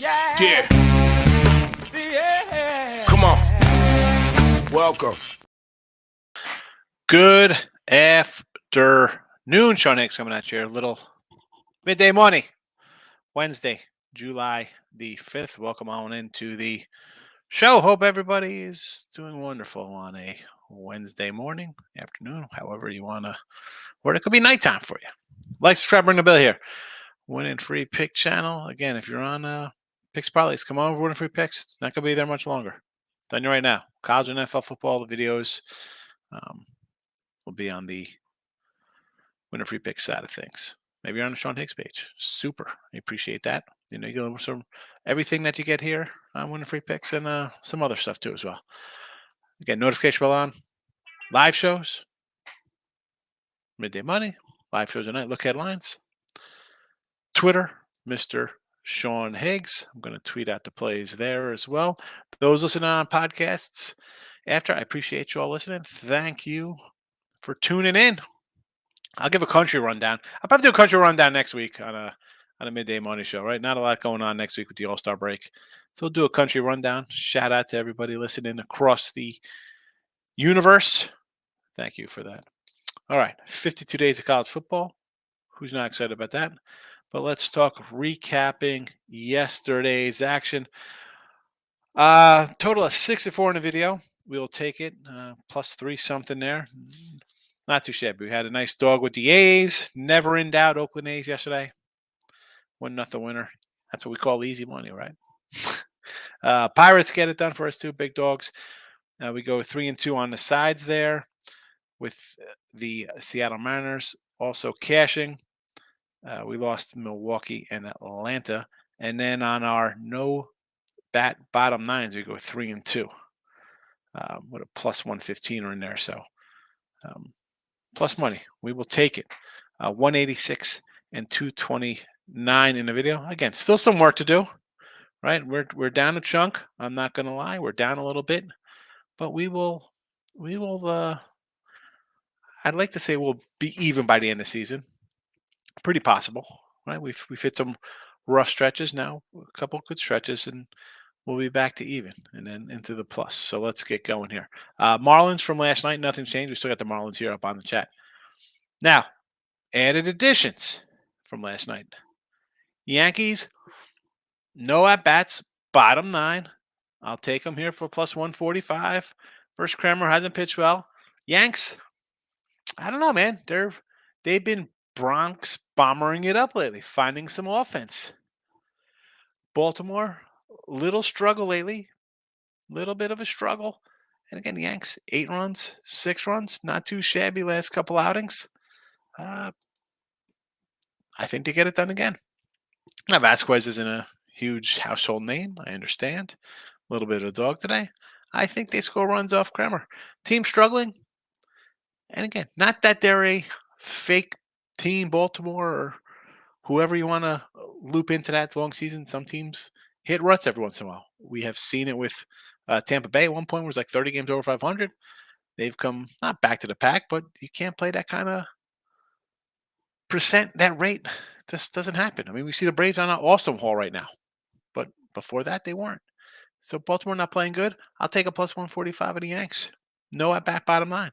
Yeah. Come on. Welcome. Good afternoon. Sean Hicks coming at you. A little midday morning. Wednesday, July the 5th. Welcome on into the show. Hope everybody is doing wonderful on a Wednesday morning, afternoon, however you want to, or it could be nighttime for you. Like, subscribe, ring the bell here. Winning Free Pick channel. Again, if you're on FreePicksPhillies, come on over, Winning Free Picks. It's not going to be there much longer. Done you right now. College and NFL football, the videos will be on the Winning Free Picks side of things. Maybe you're on the Sean Hicks page. Super. I appreciate that. You know, you get some everything that you get here on Winning Free Picks and some other stuff too as well. Again, notification bell on. Live shows. Midday Money. Live shows at night. Look headlines. Twitter, Mr. Sean Higgs. I'm going to tweet out the plays there as well. Those listening on podcasts after, I appreciate you all listening. Thank you for tuning in. I'll give a country rundown. I'll probably do a country rundown next week on a midday morning show, right? Not a lot going on next week with the All-Star break. So we'll do a country rundown. Shout out to everybody listening across the universe. Thank you for that. All right, 52 days of college football. Who's not excited about that? But let's talk recapping yesterday's action. Total of 6-4 in the video. We'll take it. +3 something there. Not too shabby. We had a nice dog with the A's. Never in doubt, Oakland A's yesterday. 1-0 winner. That's what we call easy money, right? Pirates get it done for us too. Big dogs. We go 3-2 on the sides there with the Seattle Mariners also cashing. We lost Milwaukee and Atlanta. And then on our no bat bottom nines, we go 3-2 with a +115 in there. So plus money. We will take it. 186 and 229 in the video. Again, still some work to do, right? We're down a chunk. I'm not going to lie. We're down a little bit, but we will. I'd like to say we'll be even by the end of the season. Pretty possible, right? We've hit some rough stretches now, a couple good stretches, and we'll be back to even and then into the plus. So let's get going here. Marlins from last night, nothing's changed. We still got the Marlins here up on the chat. Now, added additions from last night. Yankees, no at-bats, bottom 9. I'll take them here for +145. First Kramer hasn't pitched well. Yanks, I don't know, man. They've been Bronx bombering it up lately, finding some offense. Baltimore, little struggle lately. Little bit of a struggle. And again, Yanks, 8 runs, 6 runs. Not too shabby last couple outings. I think they get it done again. Now, Vasquez isn't a huge household name. I understand. A little bit of a dog today. I think they score runs off Kramer. Team struggling. And again, not that they're a fake team, Baltimore, or whoever you want to loop into that long season. Some teams hit ruts every once in a while. We have seen it with Tampa Bay at one point, where it was like 30 games over 500. They've come not back to the pack, but you can't play that kind of percent, that rate. Just doesn't happen. I mean, we see the Braves on an awesome haul right now, but before that, they weren't. So Baltimore not playing good. I'll take a +145 of the Yanks. No at bat bottom 9.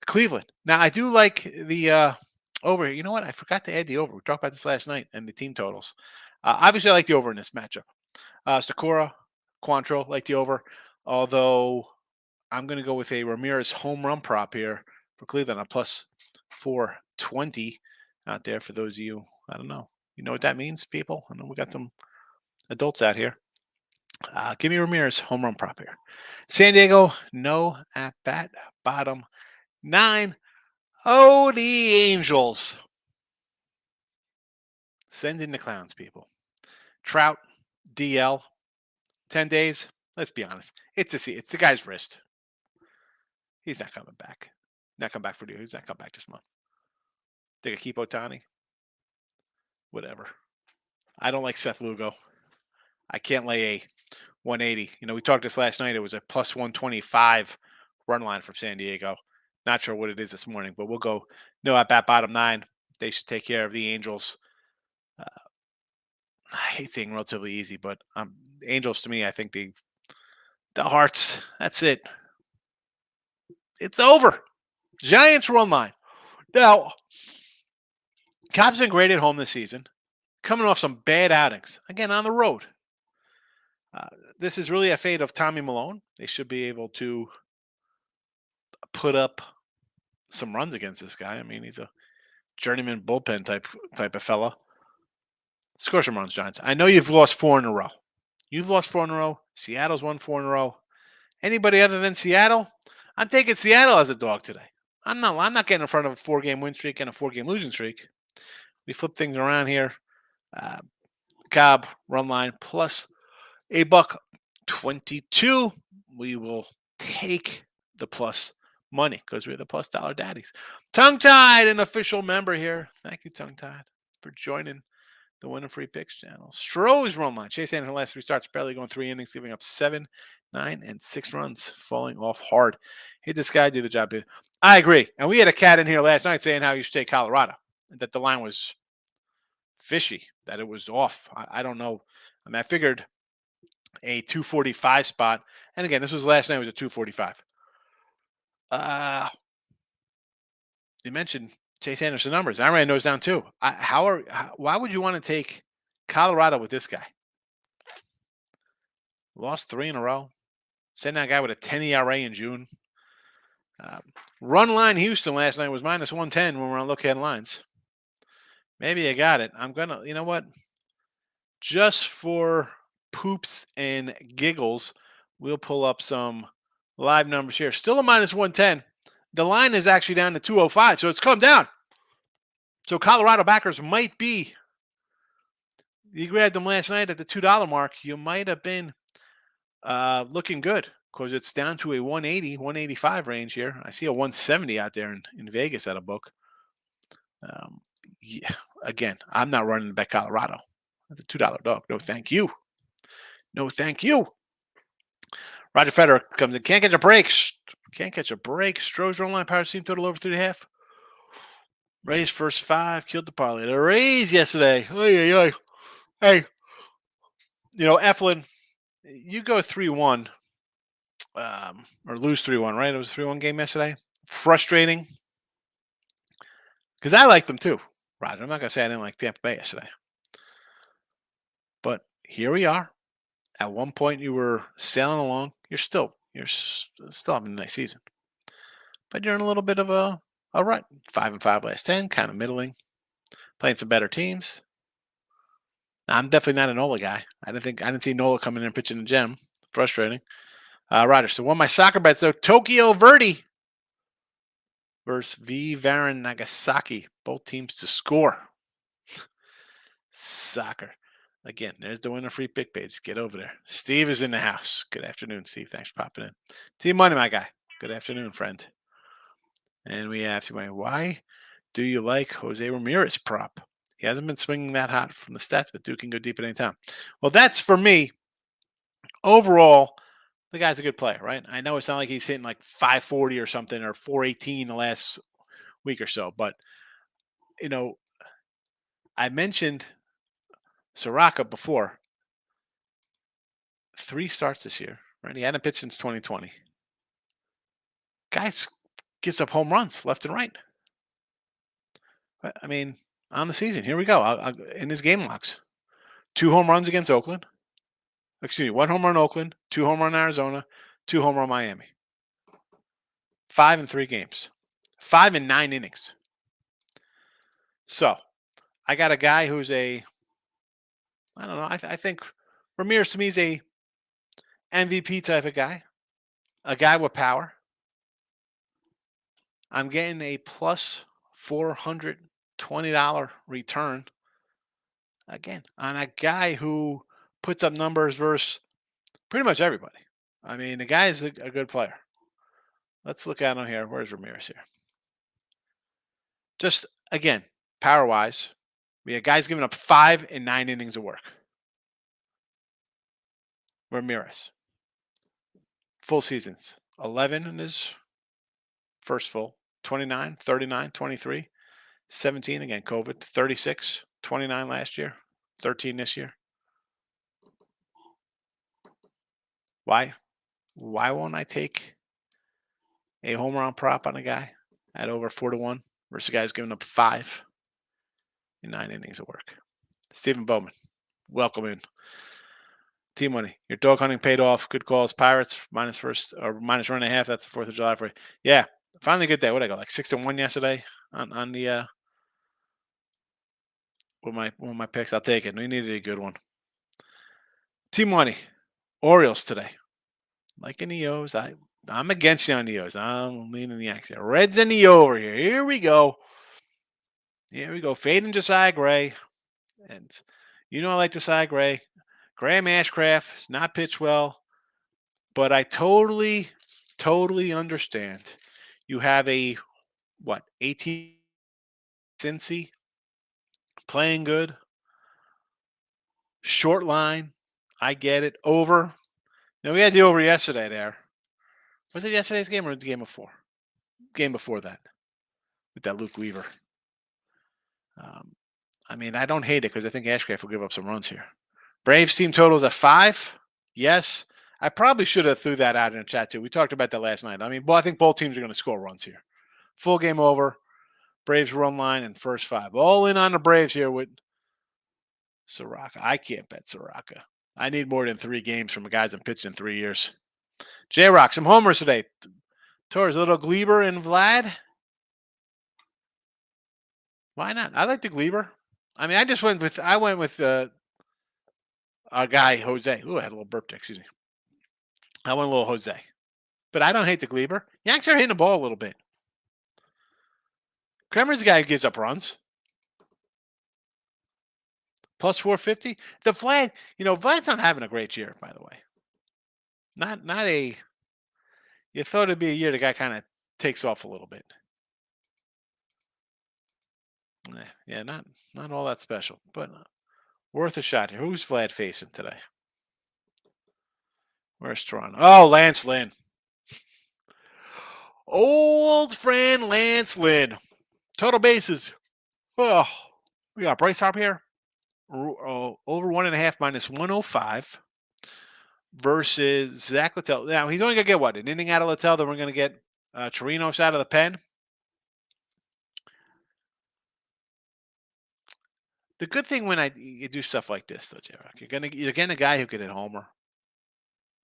Cleveland. Now, I do like the over. You know what? I forgot to add the over. We talked about this last night and the team totals. Obviously, I like the over in this matchup. Sakura, Quantrill, like the over. Although I'm going to go with a Ramirez home run prop here for Cleveland, a +420 out there for those of you. I don't know. You know what that means, people? I know we got some adults out here. Give me Ramirez home run prop here. San Diego, no at bat, bottom 9. Oh, the Angels. Send in the clowns, people. Trout, DL, 10 days. Let's be honest. It's the guy's wrist. He's not coming back. Not coming back for you. He's not coming back this month. They could keep Ohtani. Whatever. I don't like Seth Lugo. I can't lay a 180. You know, we talked this last night. It was a +125 run line from San Diego. Not sure what it is this morning, but we'll go no at bat bottom 9. They should take care of the Angels. I hate saying relatively easy, but Angels to me, I think the Hearts. That's it. It's over. Giants run line. Now, Cubs been great at home this season, coming off some bad outings. Again, on the road. Uh, this is really a fate of Tommy Malone. They should be able to put up some runs against this guy. I mean, he's a journeyman bullpen type of fella. Score some runs, Giants. I know you've lost 4 in a row. You've lost 4 in a row. Seattle's won 4 in a row. Anybody other than Seattle? I'm taking Seattle as a dog today. I'm not getting in front of a 4-game win streak and a 4-game losing streak. We flip things around here. Uh, Cobb run line plus a buck 22. We will take the plus money because we're the plus dollar daddies. Tongue Tied, an official member here. Thank you, Tongue Tied, for joining the Winning Free Picks channel. Stroh's run line. Chase Anderson last 3 starts, barely going 3 innings, giving up 7, 9, and 6 runs, falling off hard. Hey, this guy do the job. I agree. And we had a cat in here last night saying how you should take Colorado, that the line was fishy, that it was off. I don't know. I mean, I figured a 245 spot. And again, this was last night. It was a 245. You mentioned Chase Anderson numbers. I ran those down too. Why would you want to take Colorado with this guy? Lost 3 in a row. Send that guy with a 10 ERA in June. Run line Houston last night was minus 110 when we're on look ahead lines. Maybe I got it. I'm going to, you know what? Just for poops and giggles, we'll pull up some live numbers here. Still a minus 110. The line is actually down to 205, so it's come down. So Colorado backers might be, you grabbed them last night at the $2 mark, you might have been looking good because it's down to a 180, 185 range here. I see a 170 out there in Vegas at a book. Yeah, again, I'm not running to bet Colorado. That's a $2 dog. No, thank you. No, thank you. Roger Federer comes in. Can't catch a break. Can't catch a break. Stroh's run line power team total over 3.5. Rays first 5 killed the parlay. The Rays yesterday. Hey, Eflin, you go 3-1 or lose 3-1, right? It was a 3-1 game yesterday. Frustrating because I liked them too, Roger. I'm not going to say I didn't like Tampa Bay yesterday. But here we are. At one point, you were sailing along. You're still having a nice season, but you're in a little bit of a rut. 5-5 last 10, kind of middling. Playing some better teams. I'm definitely not a Nola guy. I didn't see Nola coming in and pitching the gem. Frustrating. Roger. So one of my soccer bets though, Tokyo Verdy versus V Varan Nagasaki. Both teams to score. Soccer. Again, there's the Winner Free Pick page. Get over there. Steve is in the house. Good afternoon, Steve. Thanks for popping in. Team Money, my guy. Good afternoon, friend. And we have why do you like Jose Ramirez prop? He hasn't been swinging that hot from the stats, but Duke can go deep at any time. Well, that's for me. Overall, the guy's a good player, right? I know it's not like he's hitting like 540 or something or 418 the last week or so, but, I mentioned Soraka before. 3 starts this year, right? He hadn't pitched since 2020. Guys gets up home runs left and right. I mean, on the season, here we go. In his game logs, 2 home runs against Oakland. Excuse me, 1 home run Oakland, 2 home run Arizona, 2 home run Miami. 5 in 3 games. 5 in 9 innings. So, I got a guy who's I don't know, I think Ramirez to me is a MVP type of guy. A guy with power. I'm getting a plus $420 return. Again, on a guy who puts up numbers versus pretty much everybody. I mean, the guy is a good player. Let's look at him here. Where's Ramirez here? Just, again, power-wise, we have guys giving up 5 in 9 innings of work. Ramirez. Full seasons. 11 in his first full. 29, 39, 23, 17, again, COVID. 36, 29 last year. 13 this year. Why? Why won't I take a home run prop on a guy at over 4-1 versus a guy's giving up 5 in 9 innings of work? Stephen Bowman, welcome in. Team money. Your dog hunting paid off. Good calls. Pirates minus first or minus 1.5. That's the 4th of July for you. Yeah, finally a good day. What I got? Like 6-1 yesterday on the with my picks. I'll take it. We needed a good one. Team money. Orioles today. Like in the O's, I'm against you on the O's. I'm leaning the Yanks here. Reds and the over here. Here we go. Here we go. Fading Josiah Gray. And you know I like Josiah Gray. Graham Ashcraft not pitched well. But I totally understand. You have a 18 Cincy playing good. Short line. I get it. Over. Now we had the over yesterday there. Was it yesterday's game or the game before? Game before that. With that Luke Weaver. I mean, I don't hate it because I think Ashcraft will give up some runs here. Braves team totals at 5. Yes. I probably should have threw that out in the chat too. We talked about that last night. I mean, I think both teams are going to score runs here. Full game over. Braves run line and first 5. All in on the Braves here with Soraka. I can't bet Soraka. I need more than 3 games from the guys that pitched in 3 years. J-Rock, some homers today. Torres, a little Gleber and Vlad. Why not? I like the Gleber. I mean, I went with a guy, Jose. Ooh, I had a little burp there, excuse me. I went a little Jose. But I don't hate the Gleber. Yanks are hitting the ball a little bit. Kremer's the guy who gives up runs. Plus 450. The Vlad, Vlad's not having a great year, by the way. Not a. You thought it'd be a year the guy kind of takes off a little bit. Yeah, not all that special, but worth a shot here. Who's Vlad facing today? Where's Toronto? Oh, Lance Lynn. Old friend Lance Lynn. Total bases. Oh, we got Bryce Harper here. Over 1.5 minus 105 versus Zach Littell. Now, he's only going to get what? An inning out of Littell. Then we're going to get Chirinos out of the pen. The good thing when you do stuff like this, though, J-Rock, you're getting a guy who can hit homer.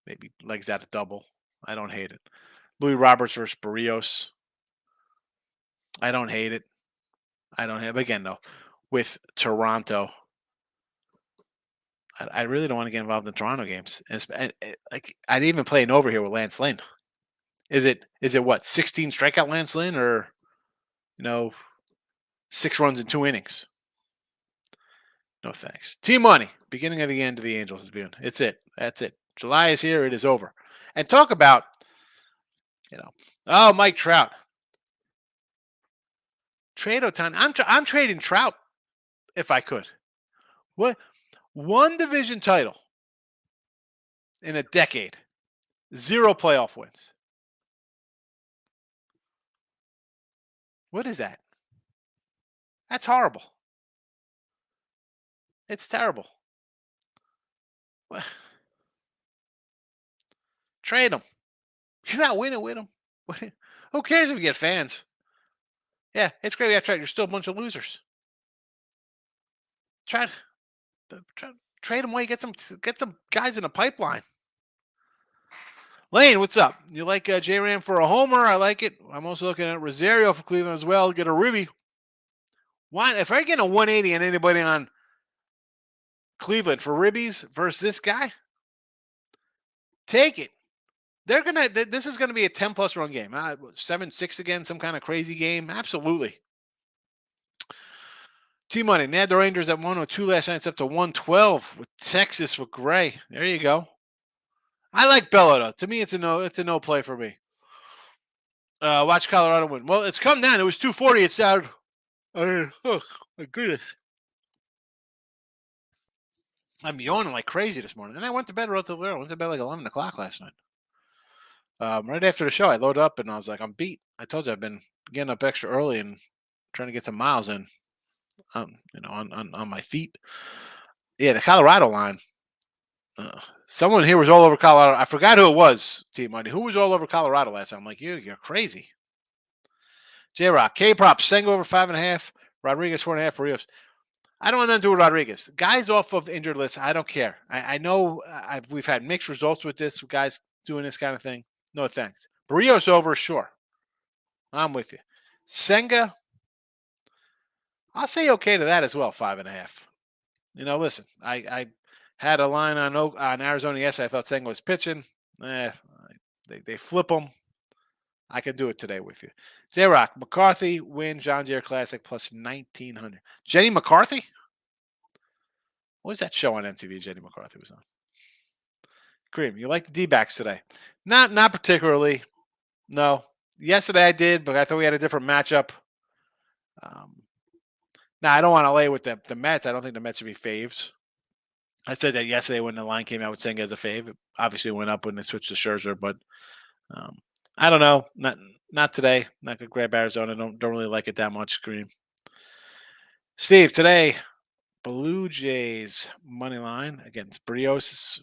Maybe legs out a double. I don't hate it. Louis Roberts versus Barrios. I don't hate it. But again, though, with Toronto, I really don't want to get involved in Toronto games. I'd even play an over here with Lance Lynn. Is it what 16 strikeout Lance Lynn or 6 runs in 2 innings? No thanks. Team money. Beginning of the end of the Angels has been. It's it. That's it. July is here. It is over. And talk about, Mike Trout. Trade Ohtani. I'm trading Trout if I could. What? 1 division title in a decade. 0 playoff wins. What is that? That's horrible. It's terrible. Trade him. You're not winning with him. Who cares if you get fans? Yeah, it's great. You're still a bunch of losers. Trade him while you get some guys in the pipeline. Lane, what's up? You like J-Ram for a homer? I like it. I'm also looking at Rosario for Cleveland as well. Get a Ribby. Why? If I get a 180 on anybody on Cleveland for Ribbies versus this guy, take it. This is gonna be a 10+ run game. 7-6 again, some kind of crazy game. Absolutely. T-Money. They had the Rangers at 102 last night. It's up to 112 with Texas with Gray. There you go. I like Bella though. To me, it's a no play for me. Watch Colorado win. Well, it's come down. It was 240. It's down. Oh my goodness. I'm yawning like crazy this morning. And I went to bed relatively early. I went to bed like 11 o'clock last night. Right after the show, I loaded up and I was like, I'm beat. I told you I've been getting up extra early and trying to get some miles in, on my feet. Yeah, the Colorado line. Someone here was all over Colorado. I forgot who it was, Team Money. Who was all over Colorado last time? I'm like, you're crazy. J-Rock, K-Prop, Senga over 5.5. Rodriguez 4.5. Rios. I don't want nothing to do with Rodriguez. Guys off of injured lists, I don't care. I know we've had mixed results with this, with guys doing this kind of thing. No thanks. Barrios over, sure. I'm with you. Senga, I'll say okay to that as well, 5.5. Listen, I had a line on Arizona yesterday. I thought Senga was pitching. They flip them. I could do it today with you. J-Rock, McCarthy, win John Deere Classic plus 1,900. Jenny McCarthy? What was that show on MTV Jenny McCarthy was on? Cream, you like the D-backs today? Not particularly. No. Yesterday I did, but I thought we had a different matchup. Now, I don't want to lay with the Mets. I don't think the Mets should be faves. I said that yesterday when the line came out with Senga as a fave. It obviously went up when they switched to Scherzer, but I don't know. Not today. Not going to grab Arizona. Don't really like it that much. Cream. Steve, today, Blue Jays money line against Brios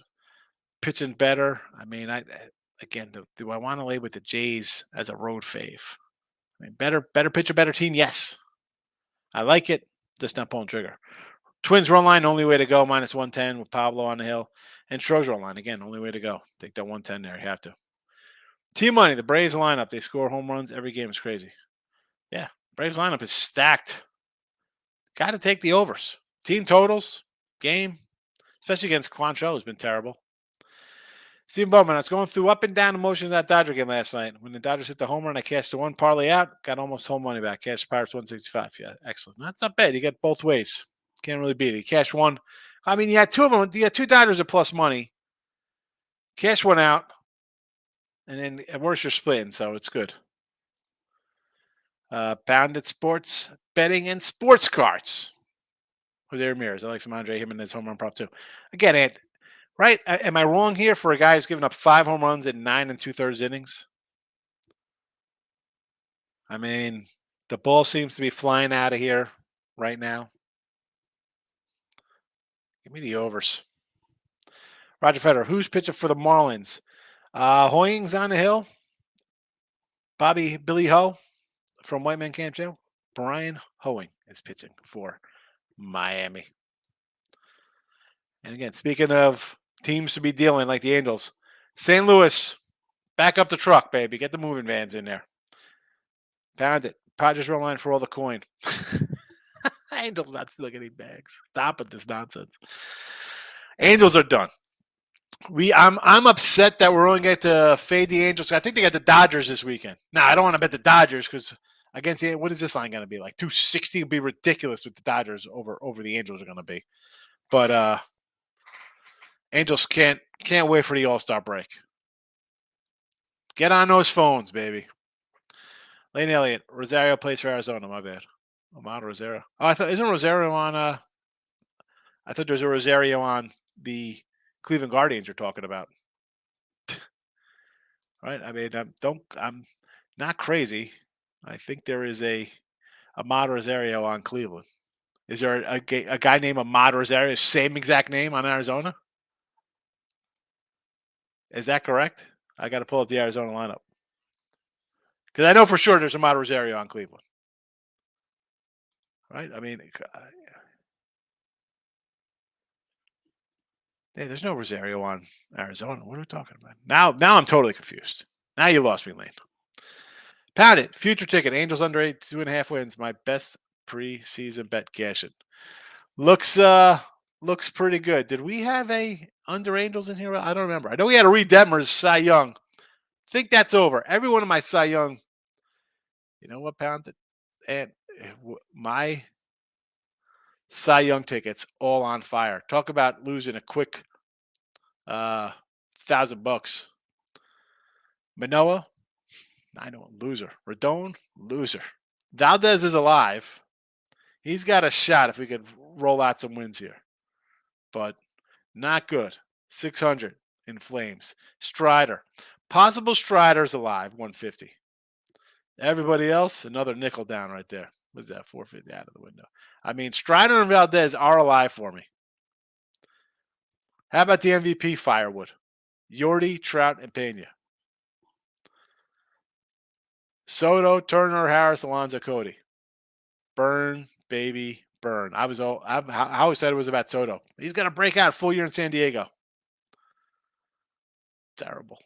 pitching better. I mean, do I want to lay with the Jays as a road fave? I mean, better pitcher, better team. Yes, I like it. Just not pulling trigger. Twins run line, only way to go. Minus 110 with Pablo on the hill, and Stroh's run line again. Only way to go. Take that 110 there. You have to. Team money. The Braves lineup. They score home runs every game. Is crazy. Yeah, Braves lineup is stacked. Got to take the overs. Team totals, game, especially against Quantrill, has been terrible. Stephen Bowman, I was going through up and down emotions of that Dodger game last night. When the Dodgers hit the home run, I cashed the one parlay out, got almost home money back. Cash Pirates 165. Yeah, excellent. That's not bad. You get both ways. Can't really beat it. You cash one. I mean, you had two of them. You had two Dodgers at plus money. Cash one out, and then at worst you're splitting, so it's good. Pounded sports betting and sports cards. Jose Ramirez. I like some Andre Jimenez home run prop too. Again, Ant, right? Am I wrong here for a guy who's given up 5 home runs in 9 2/3 innings? I mean, the ball seems to be flying out of here right now. Give me the overs. Roger Federer, who's pitching for the Marlins? Hoying's on the hill. Billy Ho from White Man Camp Jail. Brian Hoeing is pitching for Miami. And again, speaking of teams to be dealing like the Angels, St. Louis, back up the truck, baby. Get the moving vans in there. Pound it. Padres roll line for all the coin. Angels not still getting bags. Stop with this nonsense. Angels are done. I'm upset that we're only going to fade the Angels. I think they got the Dodgers this weekend. Now, I don't want to bet the Dodgers because against the what is this line going to be like? 260 would be ridiculous with the Dodgers over the Angels are going to be. But Angels can't wait for the All-Star break. Get on those phones, baby. Lane Elliott, Rosario plays for Arizona. My bad. Amado Rosario. Oh, isn't Rosario on? I thought there's a Rosario on the Cleveland Guardians you're talking about. Right? I mean, I'm not crazy. I think there is a Amado Rosario on Cleveland. Is there a guy named Amado Rosario, same exact name on Arizona? Is that correct? I got to pull up the Arizona lineup. Because I know for sure there's Amado Rosario on Cleveland. Right? I mean, hey, there's no Rosario on Arizona. What are we talking about? Now I'm totally confused. Now you lost me, Lane. Pound it. Future ticket. Angels under 2.5 wins. My best preseason bet. Cash it. Looks pretty good. Did we have a under Angels in here? I don't remember. I know we had a Reed Detmers Cy Young. Think that's over. Every one of my Cy Young. You know what, Pound it? And my Cy Young tickets all on fire. Talk about losing a quick $1,000. Manoa, I know, loser. Rodon, loser. Valdez is alive. He's got a shot if we could roll out some wins here. But not good. 600 in flames. Strider. Possible Strider's alive, 150. Everybody else, another nickel down right there. Was that 450 out of the window? I mean, Strider and Valdez are alive for me. How about the MVP firewood? Yordi, Trout, and Pena. Soto, Turner, Harris, Alonso, Cody. Burn, baby, burn. I always said it was about Soto. He's going to break out full year in San Diego. Terrible.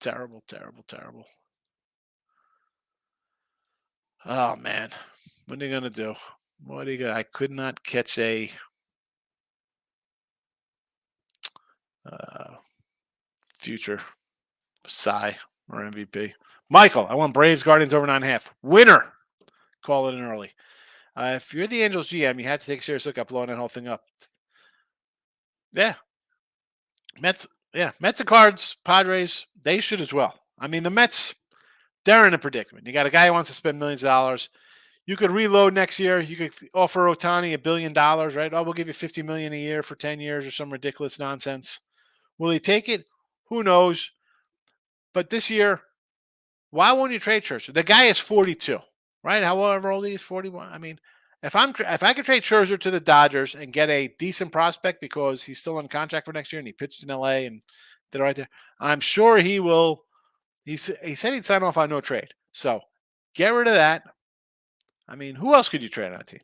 Terrible, terrible, terrible. Oh, man. What are you going to do? What are you going to... I could not catch a future Cy or MVP. Michael, I want Braves Guardians over 9.5. Winner. Call it in early. If you're the Angels GM, you have to take a serious look at blowing that whole thing up. Yeah. Mets, yeah. Mets and Cards, Padres, they should as well. I mean, the Mets, they're in a predicament. You got a guy who wants to spend millions of dollars. You could reload next year. You could offer Ohtani $1 billion, right? Oh, we'll give you $50 million a year for 10 years or some ridiculous nonsense. Will he take it? Who knows? But this year, why won't you trade Scherzer? The guy is 42, right? However old he is, 41. I mean, if I could trade Scherzer to the Dodgers and get a decent prospect because he's still on contract for next year and he pitched in LA and did right there, I'm sure he will. He said he'd sign off on no trade. So get rid of that. I mean, who else could you trade on a team?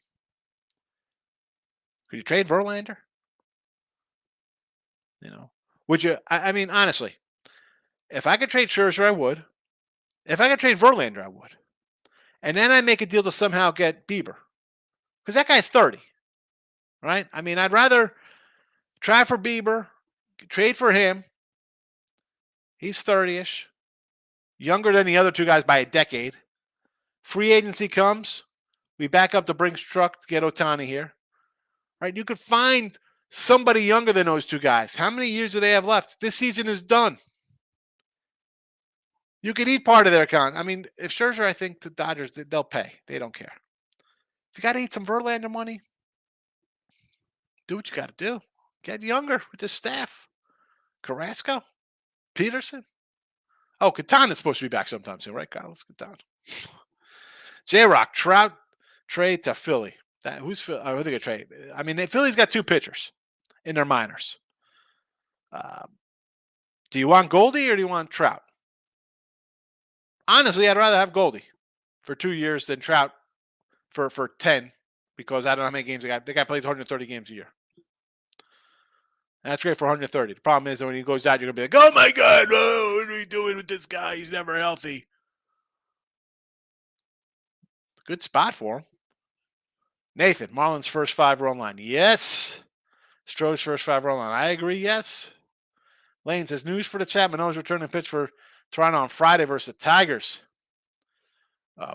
Could you trade Verlander? Would you? I mean, honestly, if I could trade Scherzer, I would. If I could trade Verlander, I would. And then I make a deal to somehow get Bieber. Because that guy's 30. Right? I mean, I'd rather try for Bieber, trade for him. He's 30-ish. Younger than the other two guys by a decade. Free agency comes. We back up the Brinks truck to get Ohtani here. Right? You could find somebody younger than those two guys. How many years do they have left? This season is done. You could eat part of their account. I mean, if Scherzer, I think the Dodgers, they'll pay. They don't care. If you got to eat some Verlander money, do what you got to do. Get younger with the staff. Carrasco, Peterson. Oh, Katana's supposed to be back sometime soon, right, Carlos? Katana. J-Rock, Trout, trade to Philly. Who's Philly? Who they gonna trade? I mean, Philly's got two pitchers in their minors. Do you want Goldie or do you want Trout? Honestly, I'd rather have Goldie for 2 years than Trout for 10 because I don't know how many games the guy plays 130 games a year. And that's great for 130. The problem is that when he goes out, you're going to be like, oh my God, what are we doing with this guy? He's never healthy. Good spot for him. Nathan, Marlins' first 5 run line. Yes. Stroh's first 5 run line. I agree, yes. Lane says, news for the chat. Manoah's returning pitch for Toronto on Friday versus the Tigers.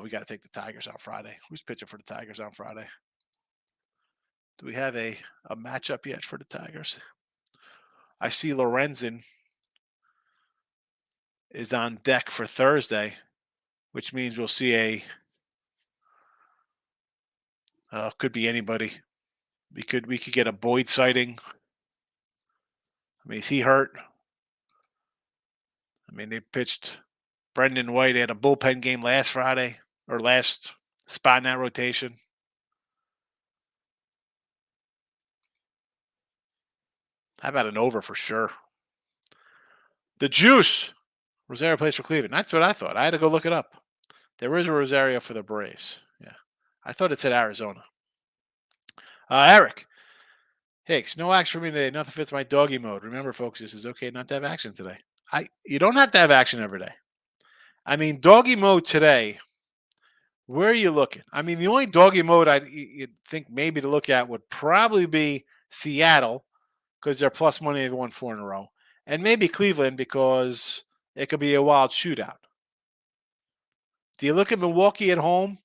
We got to take the Tigers on Friday. Who's pitching for the Tigers on Friday? Do we have a matchup yet for the Tigers? I see Lorenzen is on deck for Thursday, which means we'll see could be anybody. We could get a Boyd sighting. I mean, is he hurt? I mean, they pitched Brendan White. They had a bullpen game last Friday or last spot in that rotation. How about an over for sure? The Juice. Rosario plays for Cleveland. That's what I thought. I had to go look it up. There is a Rosario for the Braves. Yeah. I thought it said Arizona. Eric. Hicks, no action for me today. Nothing fits my doggy mode. Remember, folks, this is okay not to have action today. You don't have to have action every day. I mean, doggy mode today, where are you looking? I mean, the only doggy mode I'd think maybe to look at would probably be Seattle because they're plus money. They've won 4 in a row. And maybe Cleveland because it could be a wild shootout. Do you look at Milwaukee at home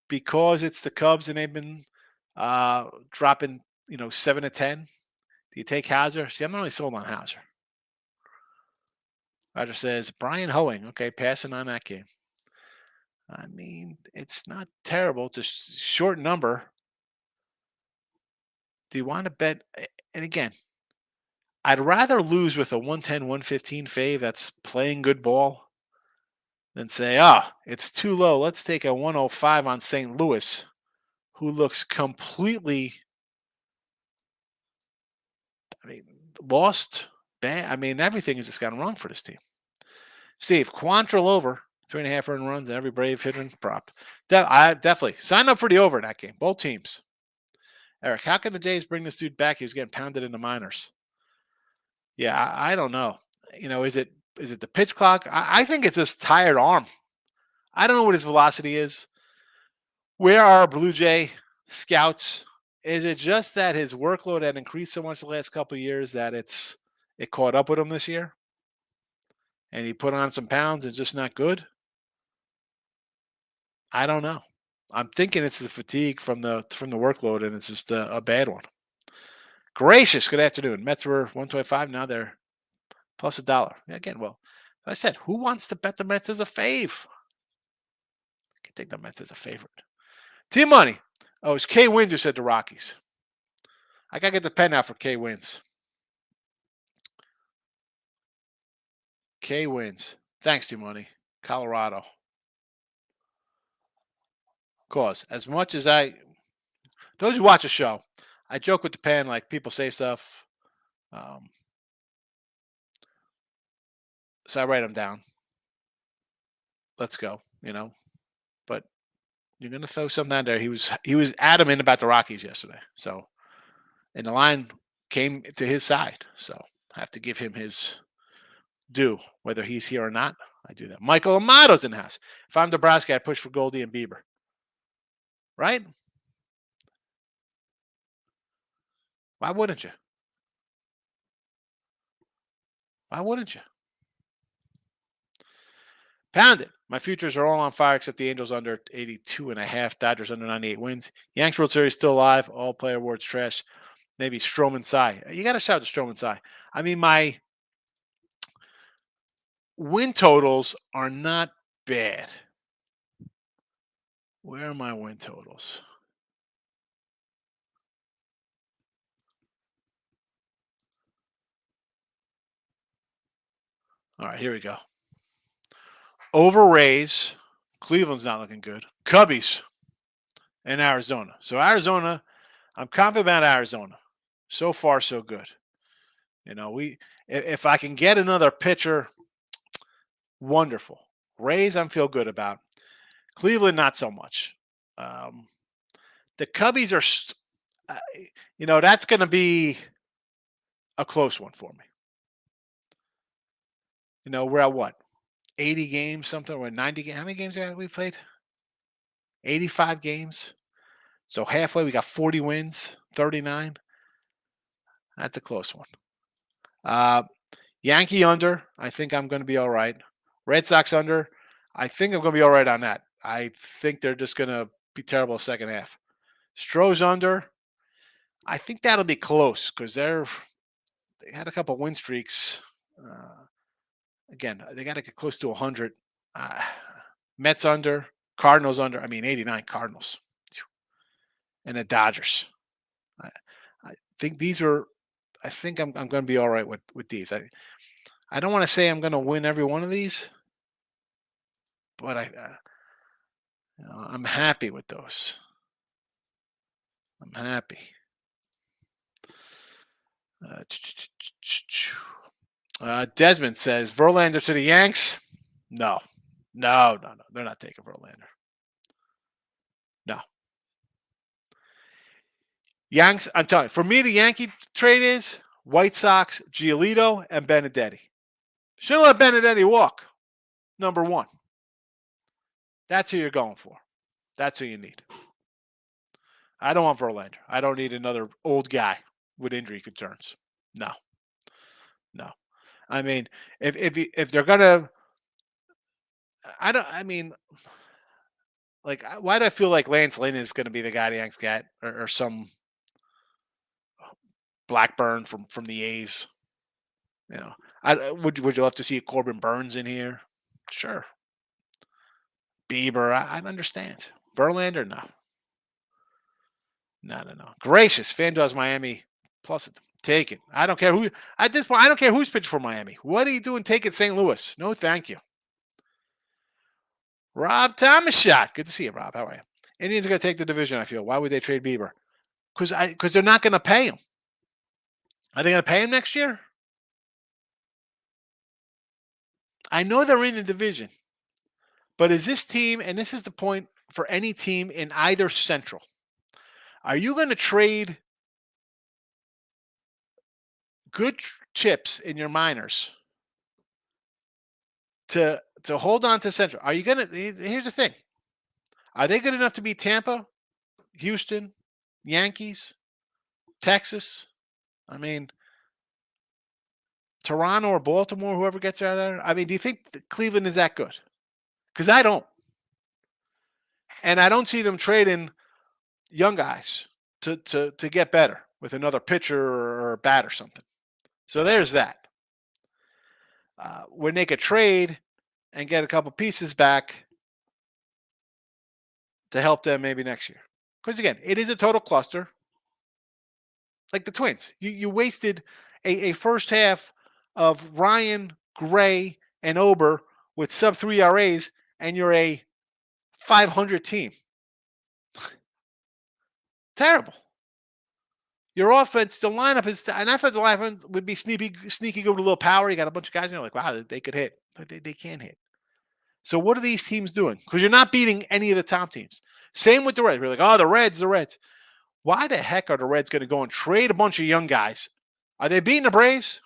because it's the Cubs and they've been dropping, 7 to 10? Do you take Hauser? See, I'm not really sold on Hauser. Roger says, Brian Hoeing. Okay, passing on that game. I mean, it's not terrible. It's a short number. Do you want to bet? And again, I'd rather lose with a 110, 115 fave that's playing good ball than say, it's too low. Let's take a 105 on St. Louis, who looks completely, lost. Bad. I mean, everything has just gone wrong for this team. Steve, Quantrill over 3.5 earned runs and every Brave hitting prop. I definitely sign up for the over in that game. Both teams. Eric, how can the Jays bring this dude back? He was getting pounded in the minors. Yeah, I don't know. Is it the pitch clock? I think it's this tired arm. I don't know what his velocity is. Where are our Blue Jay scouts? Is it just that his workload had increased so much the last couple of years that it caught up with him this year? And he put on some pounds and just not good? I don't know. I'm thinking it's the fatigue from the workload, and it's just a bad one. Gracious, good afternoon. Mets were 125. Now they're plus $1. Again, well, like I said, who wants to bet the Mets as a fave? I can take the Mets as a favorite. Team money. Oh, it's K Wins who said the Rockies. I gotta get the pen out for K Wins. K Wins. Thanks, Team Money. Colorado. Cause as much as those who watch the show, I joke with the pen, like people say stuff. So I write them down. Let's go, But you're gonna throw something down there. He was adamant about the Rockies yesterday. So, and the line came to his side. So I have to give him his due, whether he's here or not. I do that. Michael Amato's in the house. If I'm Nebraska, I push for Goldie and Bieber. Right? Why wouldn't you? Why wouldn't you? Pound it. My futures are all on fire except the Angels under 82.5, Dodgers under 98 wins. Yanks World Series still alive. All player awards trash. Maybe Stroman Cy. You got to shout to Stroman Cy. I mean, my win totals are not bad. Where are my win totals? All right, here we go. Over Rays. Cleveland's not looking good. Cubbies and Arizona. So Arizona, I'm confident about Arizona. So far, so good. If I can get another pitcher, wonderful. Rays, I'm feel good about. Cleveland, not so much. The Cubbies are, that's going to be a close one for me. We're at what? 80 games, something. We're 90 games. How many games have we played? 85 games. So halfway, we got 40 wins, 39. That's a close one. Yankee under. I think I'm going to be all right. Red Sox under. I think I'm going to be all right on that. I think they're just going to be terrible second half. Stros under. I think that'll be close because they had a couple win streaks. Again, they got to get close to 100. Mets under. Cardinals under. 89 Cardinals. And the Dodgers. I think these are. I think I'm going to be all right with these. I don't want to say I'm going to win every one of these, but I'm happy with those. I'm happy. Desmond says Verlander to the Yanks. No. They're not taking Verlander. No. Yanks, I'm telling you, for me, the Yankee trade is White Sox, Giolito, and Benedetti. Shouldn't let Benedetti walk. Number one. That's who you're going for. That's who you need. I don't want Verlander. I don't need another old guy with injury concerns. No. If they're gonna, why do I feel like Lance Lynn is going to be the guy the Yanks get, or some Blackburn from the A's? Would you love to see Corbin Burns in here? Sure. Bieber, I understand. Verlander, no. No. Gracious, FanDuel's Miami plus take it. I don't care who at this point. I don't care who's pitching for Miami. What are you doing? Take it, St. Louis. No, thank you. Rob Thomas shot. Good to see you, Rob. How are you? Indians are going to take the division. I feel. Why would they trade Bieber? Because they're not going to pay him. Are they going to pay him next year? I know they're in the division, but is this team, and this is the point for any team in either Central, are you going to trade good chips in your minors to hold on to Central? Are you going to? Here's the thing: are they good enough to beat Tampa, Houston, Yankees, Texas? I mean, Toronto or Baltimore, whoever gets out of there. I mean, do you think Cleveland is that good? Because I don't, and I don't see them trading young guys to get better with another pitcher or a bat or something. So there's that. When they could trade and get a couple pieces back to help them maybe next year. Because again, it is a total cluster. Like the Twins. You wasted a first half of Ryan, Gray, and Ober with sub 3 RAs, and you're a 500 team. Terrible. Your offense, the lineup is, and I thought the lineup would be sneaky, go with a little power. You got a bunch of guys, and you're like, wow, they could hit. But they can't hit. So what are these teams doing? Because you're not beating any of the top teams. Same with the Reds. We're like, oh, the Reds. Why the heck are the Reds going to go and trade a bunch of young guys? Are they beating the Braves?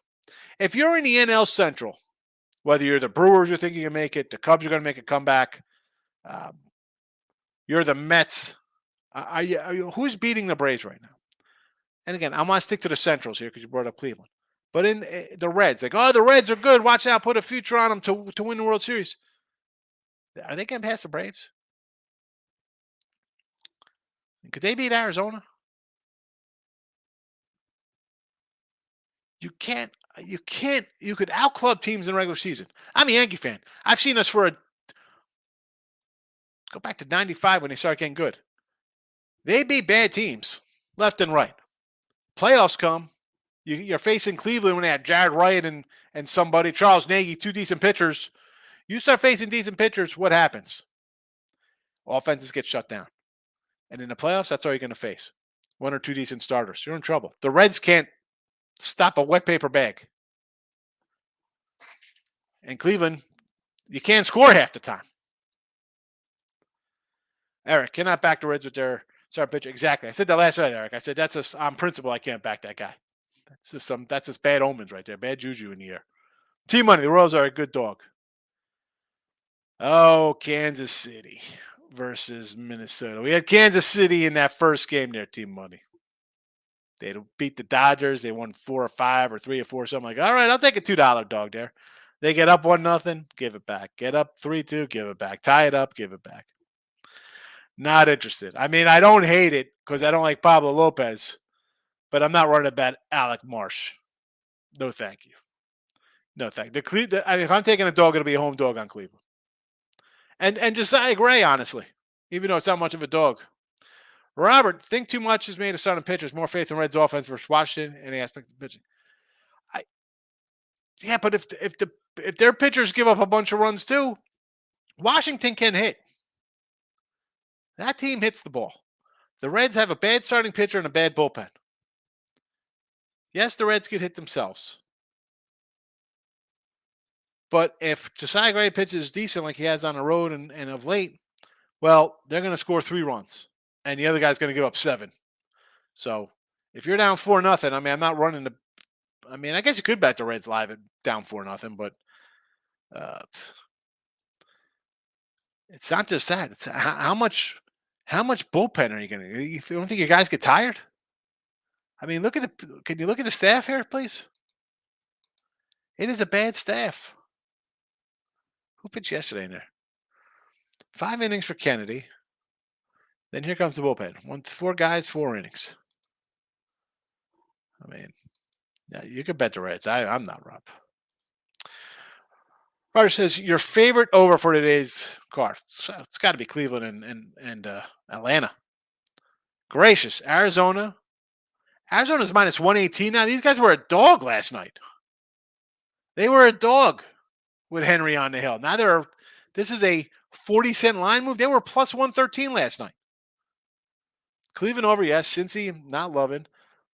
If you're in the NL Central, whether you're the Brewers, you're thinking you can make it, the Cubs are going to make a comeback, you're the Mets. Are you who's beating the Braves right now? And again, I want to stick to the Centrals here because you brought up Cleveland. But in the Reds, like, oh, the Reds are good. Watch out, put a future on them to win the World Series. Are they getting past the Braves? Could they beat Arizona? You can't. You could outclub teams in the regular season. I'm a Yankee fan. I've seen us go back to 95 when they started getting good. They beat bad teams left and right. Playoffs come. You're facing Cleveland when they had Jared Wright and somebody, Charles Nagy, two decent pitchers. You start facing decent pitchers, what happens? Offenses get shut down. And in the playoffs, that's all you're going to face. One or two decent starters. You're in trouble. The Reds can't stop a wet paper bag. And Cleveland, you can't score half the time. Eric, cannot back the Reds with their star pitcher. Exactly. I said that last night, Eric. I said that's on principle. I can't back that guy. That's just bad omens right there. Bad juju in the air. Team money. The Royals are a good dog. Oh, Kansas City versus Minnesota. We had Kansas City in that first game there, team money. They beat the Dodgers. They won 4 or 5 or 3 or 4, something like, all right, I'll take a $2 dog there. They get up 1-0, give it back. Get up 3-2, give it back. Tie it up, give it back. Not interested. I mean, I don't hate it because I don't like Pablo Lopez, but I'm not running about Alec Marsh. No, thank you. No, thank you. If I'm taking a dog, it'll be a home dog on Cleveland. And Josiah Gray, honestly, even though it's not much of a dog. Robert, think too much is made of starting pitchers. More faith in Reds offense versus Washington, any aspect of pitching. Yeah, but if their pitchers give up a bunch of runs too, Washington can hit. That team hits the ball. The Reds have a bad starting pitcher and a bad bullpen. Yes, the Reds could hit themselves. But if Josiah Gray pitches decent like he has on the road and of late, well, they're going to score 3 runs. And the other guy's going to give up 7. So if you're down 4-0, I mean, I'm not running I guess you could bet the Reds live at down 4-0, but it's not just that. It's how much bullpen are you going to? You don't think your guys get tired? I mean, can you look at the staff here, please? It is a bad staff. Who pitched yesterday in there? 5 innings for Kennedy. Then here comes the bullpen. 4 guys, 4 innings. I mean, yeah, you could bet the Reds. I'm not, Rob. Roger says your favorite over for today's card. It's got to be Cleveland and Atlanta. Gracious, Arizona. Arizona's minus 118 now. These guys were a dog last night. They were a dog with Henry on the hill. Now this is a 40-cent line move. They were plus 113 last night. Cleveland over, yes. Cincy, not loving.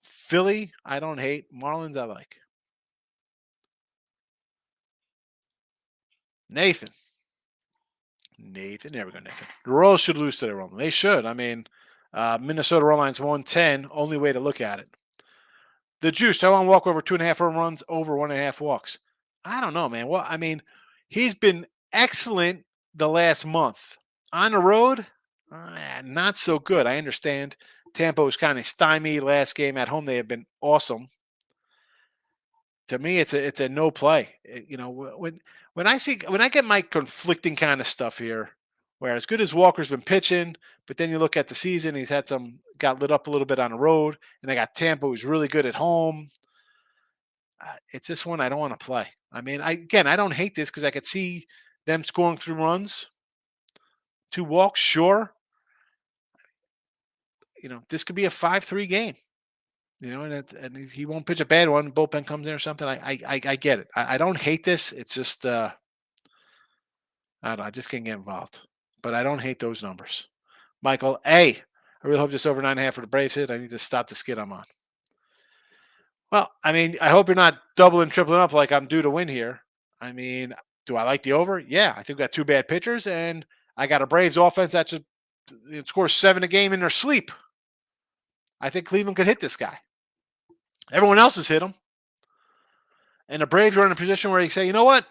Philly, I don't hate. Marlins, I like. Nathan. There we go, Nathan. The Royals should lose to the Rollins. They should. I mean, Minnesota Rollins 110, only way to look at it. The Juice, I want to walk over 2.5 home runs, over 1.5 walks. I don't know, man. Well, I mean, he's been excellent the last month. On the road, not so good. I understand. Tampa was kind of stymied last game. At home, they have been awesome. To me, it's a no play. When I get my conflicting kind of stuff here, where as good as Walker's been pitching, but then you look at the season, he's had got lit up a little bit on the road, and I got Tampa who's really good at home. It's this one I don't want to play. I mean, I don't hate this because I could see them scoring 3 runs, 2 walks, sure. This could be a 5-3 game. And he won't pitch a bad one. Bullpen comes in or something. I get it. I don't hate this. It's just I don't know. I just can't get involved. But I don't hate those numbers. Michael, I really hope this over 9.5 for the Braves hit. I need to stop the skid I'm on. Well, I mean, I hope you're not doubling, tripling up like I'm due to win here. I mean, do I like the over? Yeah, I think we got 2 bad pitchers, and I got a Braves offense that should score 7 a game in their sleep. I think Cleveland could hit this guy. Everyone else has hit him. And the Braves are in a position where you say, you know what?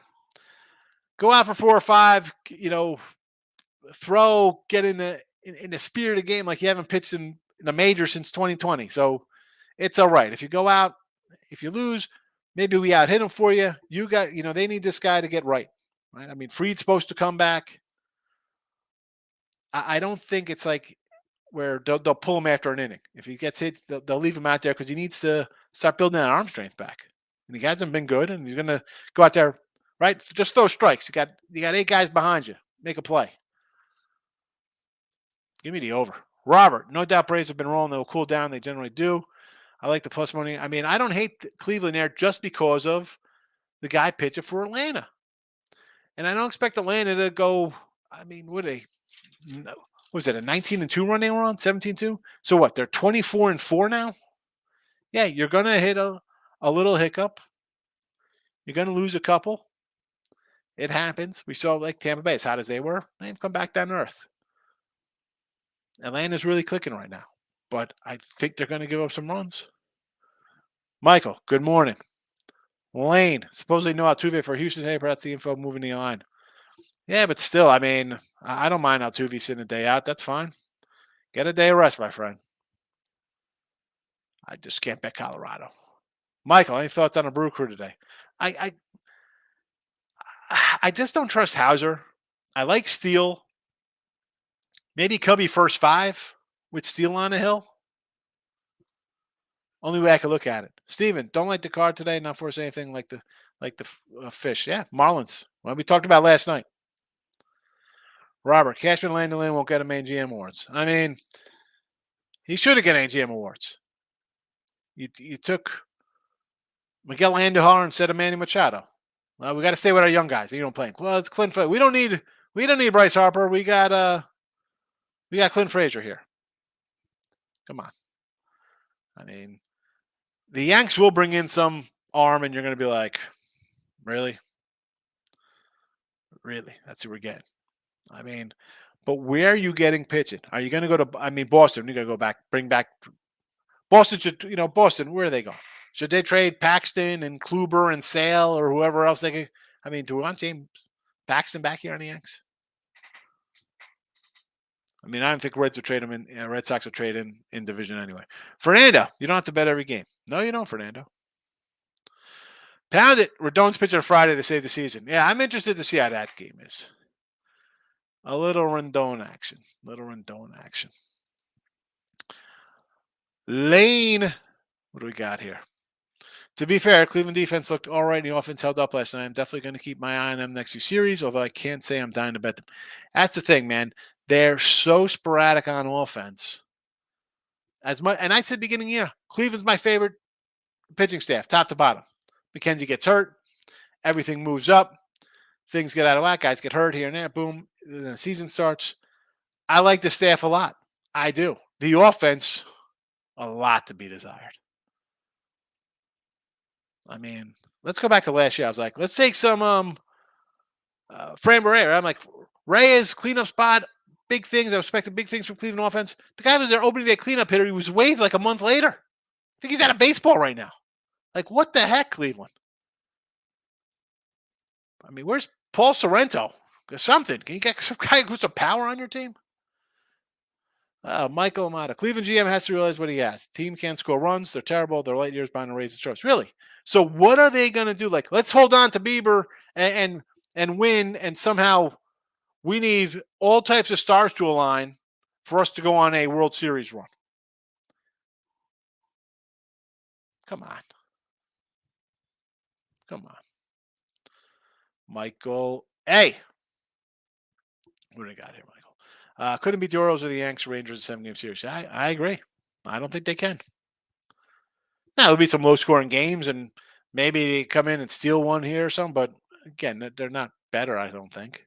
Go out for 4 or 5, throw, get in the spirit of the game like you haven't pitched in the major since 2020. So it's all right. If you go out, if you lose, maybe we out hit them for you. You got, they need this guy to get right. I mean, Fried's supposed to come back. I don't think it's like where they'll pull him after an inning. If he gets hit, they'll leave him out there because he needs to start building that arm strength back. And he hasn't been good, and he's going to go out there, right? Just throw strikes. You got 8 guys behind you. Make a play. Give me the over. Robert, no doubt Braves have been rolling. They'll cool down. They generally do. I like the plus money. I mean, I don't hate Cleveland there just because of the guy pitching for Atlanta. And I don't expect Atlanta to go, I mean, what was it, a 19-2 run they were on? 17-2? So what, they're 24-4 now? Yeah, you're going to hit a little hiccup. You're going to lose a couple. It happens. We saw like Tampa Bay, as hot as they were. They've come back down to earth. Atlanta's really clicking right now. But I think they're going to give up some runs. Michael, good morning. Lane, supposedly no Altuve for Houston today, but that's the info moving the line. Yeah, but still, I mean, I don't mind Altuve sitting a day out. That's fine. Get a day of rest, my friend. I just can't bet Colorado. Michael, any thoughts on a Brew Crew today? I just don't trust Hauser. I like Steele. Maybe Cubby first 5 with Steele on the hill. Only way I could look at it. Steven, don't like the card today. Not force anything like the fish. Yeah, Marlins. Well, we talked about last night. Robert, Cashman Landon won't get him AGM awards. I mean, he should have got AGM awards. You took Miguel Andujar instead of Manny Machado. Well, we got to stay with our young guys. You don't play. Well, it's Clint Frazier. We don't need Bryce Harper. We got Clint Frazier here. Come on. I mean, the Yanks will bring in some arm, and you're going to be like, really? Really? That's who we're getting. I mean, but where are you getting pitching? Are you going to go to, Boston? You got to go back, bring back. Boston should, Boston, where are they going? Should they trade Paxton and Kluber and Sale or whoever else they could? I mean, do we want James Paxton back here on the Yanks? I mean, I don't think Red Sox will trade in division anyway. Fernando, you don't have to bet every game. No, you don't, Fernando. Pound it. Rendon's pitching on Friday to save the season. Yeah, I'm interested to see how that game is. A little Rendon action. Lane, what do we got here? To be fair, Cleveland defense looked all right, and the offense held up last night. I'm definitely going to keep my eye on them next few series, although I can't say I'm dying to bet them. That's the thing, man. They're so sporadic on offense. And I said beginning of the year, Cleveland's my favorite pitching staff, top to bottom. McKenzie gets hurt. Everything moves up. Things get out of whack. Guys get hurt here and there. Boom. The season starts. I like the staff a lot. I do. The offense, a lot to be desired. I mean, let's go back to last year. I was like, let's take some Fran Barrera. I'm like, Reyes, cleanup spot, big things. I was expecting big things from Cleveland offense. The guy was their opening day cleanup hitter. He was waived like a month later. I think he's out of baseball right now. Like, what the heck, Cleveland? I mean, where's Paul Sorrento? Something. Can you get some guy who's some power on your team? Michael Amata. Cleveland GM has to realize what he has. Team can't score runs. They're terrible. They're light years behind the Rays and Stros. Really? So what are they going to do? Like, let's hold on to Bieber and win, and somehow we need all types of stars to align for us to go on a World Series run. Come on. Come on. Michael A. What do we got here, Michael? Couldn't beat the Orioles or the Yanks, Rangers, 7-game series. I agree. I don't think they can. Now, there'll be some low-scoring games, and maybe they come in and steal one here or something, but again, they're not better, I don't think.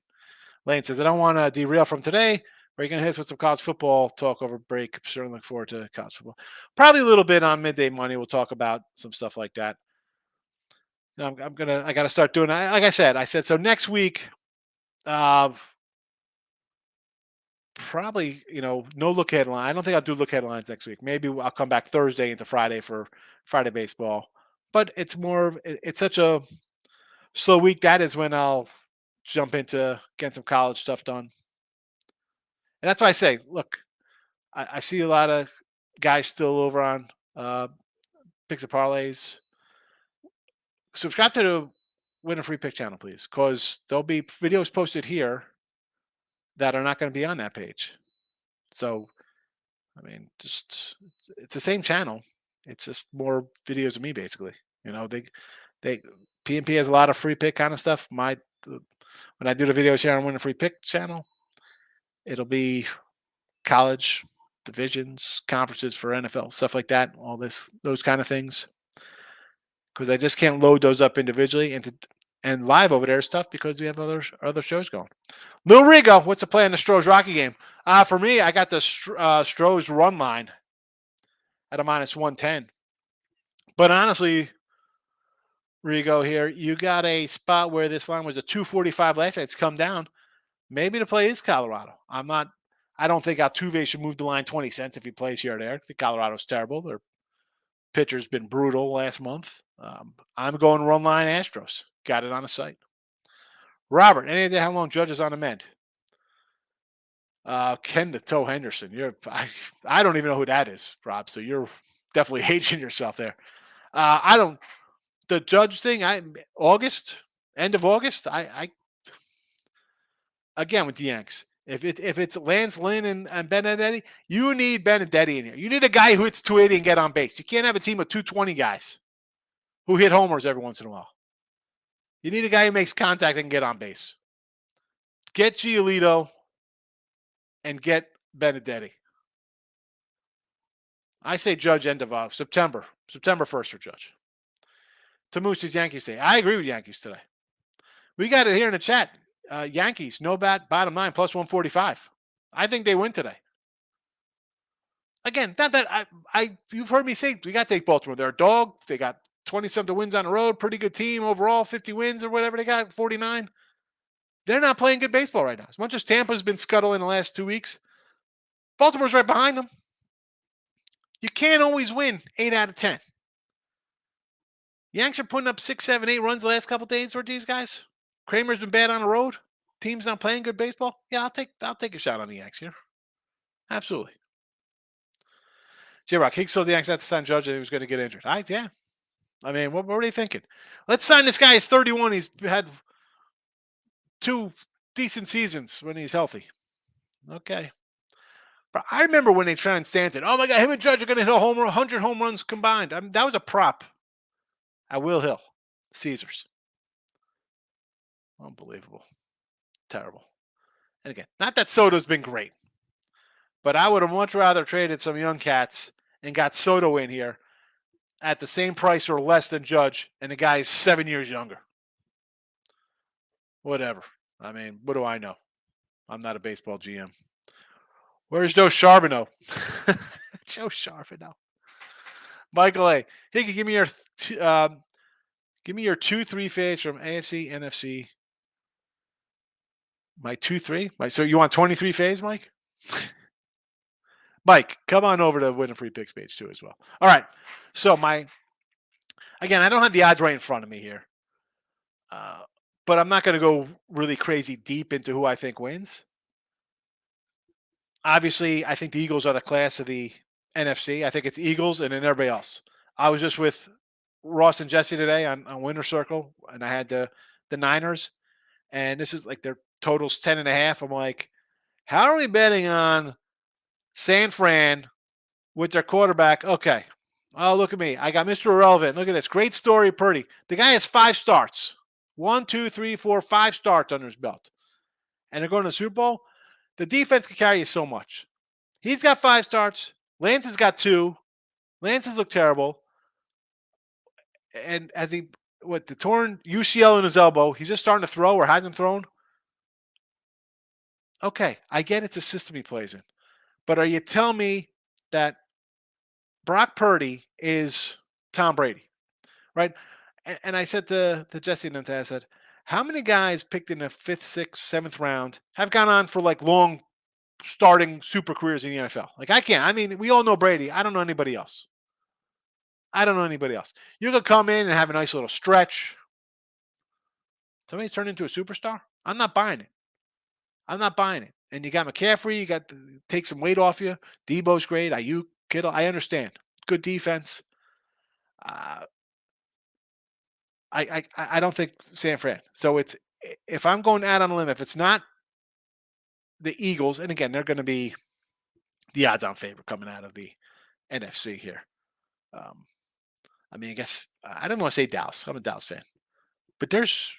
Lane says, I don't want to derail from today. Are you going to hit us with some college football talk over break? Certainly look forward to college football. Probably a little bit on Midday Money. We'll talk about some stuff like that. You know, I got to start doing. Like I said. So next week, probably no look headline. I don't think I'll do look headlines next week. Maybe I'll come back Thursday into Friday for Friday baseball. But it's it's such a slow week. That is when I'll jump into getting some college stuff done. And that's why I say, look, I see a lot of guys still over on Picks and Parlays. Subscribe to the Win a Free Pick channel, please, because there'll be videos posted here that are not going to be on that page. So, I mean, it's the same channel. It's just more videos of me, basically. They PNP has a lot of free pick kind of stuff. When I do the videos here on Win a Free Pick channel, it'll be college divisions, conferences for NFL, stuff like that, those kind of things. Because I just can't load those up individually and live over there stuff because we have other shows going. Lil Rigo, what's the play in the Stros Rocky game? For me, I got the Stros run line at a -110. But honestly, Rigo here, you got a spot where this line was a 245 last night. It's come down. Maybe the play is Colorado. I don't think Altuve should move the line 20 cents if he plays here or there. I think Colorado's terrible. Their pitcher's been brutal last month. I'm going run line Astros. Got it on the site. Robert, any idea how long Judge is on the mend? Ken the Toe Henderson. I don't even know who that is, Rob. So you're definitely aging yourself there. The Judge thing. End of August. I again with the Yanks. If it's Lance Lynn and Benedetti, you need Benedetti in here. You need a guy who hits 280 and get on base. You can't have a team of 220 guys who hit homers every once in a while. You need a guy who makes contact and get on base. Get Giolito and get Benedetti. I say Judge end of September 1st for Judge. Tamusi's Yankees Day. I agree with Yankees today. We got it here in the chat. Yankees, no bat, bottom line, +145. I think they win today. Again, not that you've heard me say we got to take Baltimore. They're a dog. They got 20-something wins on the road. Pretty good team overall, 50 wins or whatever they got, 49. They're not playing good baseball right now. As much as Tampa's been scuttling the last 2 weeks, Baltimore's right behind them. You can't always win 8 out of 10. Yanks are putting up 6, 7, 8 runs the last couple days for these guys. Kramer's been bad on the road. Team's not playing good baseball. Yeah, I'll take a shot on the Yanks here. Absolutely. J-Rock, Higgs told the Yanks not to sign Judge and he was going to get injured. Yeah. I mean, what were they thinking? Let's sign this guy. He's 31. He's had 2 decent seasons when he's healthy. Okay. But I remember when they tried Stanton. Oh, my God, him and Judge are going to hit 100 home runs combined. I mean, that was a prop at Will Hill, Caesars. Unbelievable. Terrible. And again, not that Soto's been great, but I would have much rather traded some young cats and got Soto in here at the same price or less than Judge, and the guy is 7 years younger. Whatever. I mean, what do I know? I'm not a baseball GM. Where's Joe Charbonneau? Joe Charbonneau. Michael A. Hey, give me your Give me your 2-3 faves from AFC, NFC. My 2-3? So you want 23 faves, Mike? Mike, come on over to Win a Free Picks page too as well. All right. So again, I don't have the odds right in front of me here. But I'm not going to go really crazy deep into who I think wins. Obviously, I think the Eagles are the class of the NFC. I think it's Eagles and then everybody else. I was just with Ross and Jesse today on Winner Circle, and I had the Niners, and this is like their totals 10.5. I'm like, how are we betting on San Fran with their quarterback? Okay. Oh, look at me. I got Mr. Irrelevant. Look at this. Great story, Purdy. The guy has 5 starts. 1, 2, 3, 4, 5 starts under his belt. And they're going to the Super Bowl. The defense can carry you so much. He's got 5 starts. Lance has got 2. Lance has looked terrible. And as the torn UCL in his elbow, he's just starting to throw or hasn't thrown. Okay, I get it's a system he plays in. But are you telling me that Brock Purdy is Tom Brady, right? And I said to Jesse and I said, how many guys picked in the 5th, 6th, 7th round have gone on for like long starting super careers in the NFL? Like I can't. I mean, we all know Brady. I don't know anybody else. You could come in and have a nice little stretch. Somebody's turned into a superstar. I'm not buying it. And you got McCaffrey. You got to take some weight off you. Debo's great. Ayuk, Kittle. I understand. Good defense. I don't think San Fran. So if I'm going out on a limb, if it's not the Eagles, and again, they're going to be the odds-on favorite coming out of the NFC here. I mean, I guess I don't want to say Dallas. I'm a Dallas fan, but there's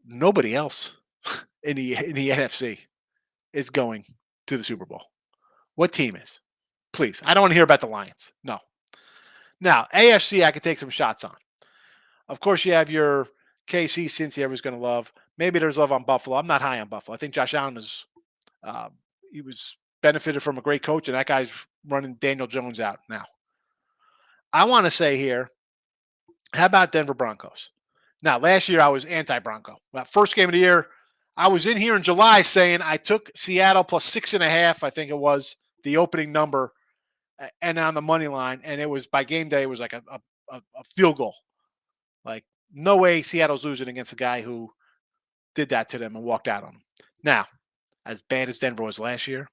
nobody else in the NFC is going to the Super Bowl. What team is? Please, I don't want to hear about the Lions. No. Now, AFC, I could take some shots on. Of course, you have your KC, Cincy, everyone's going to love. Maybe there's love on Buffalo. I'm not high on Buffalo. I think Josh Allen he was benefited from a great coach, and that guy's running Daniel Jones out now. I want to say here, how about Denver Broncos? Now, last year I was anti-Bronco. That first game of the year, I was in here in July saying I took Seattle plus 6.5. I think it was the opening number, and on the money line, and it was by game day. It was like a field goal. Like no way Seattle's losing against a guy who did that to them and walked out on them. Now, as bad as Denver was last year,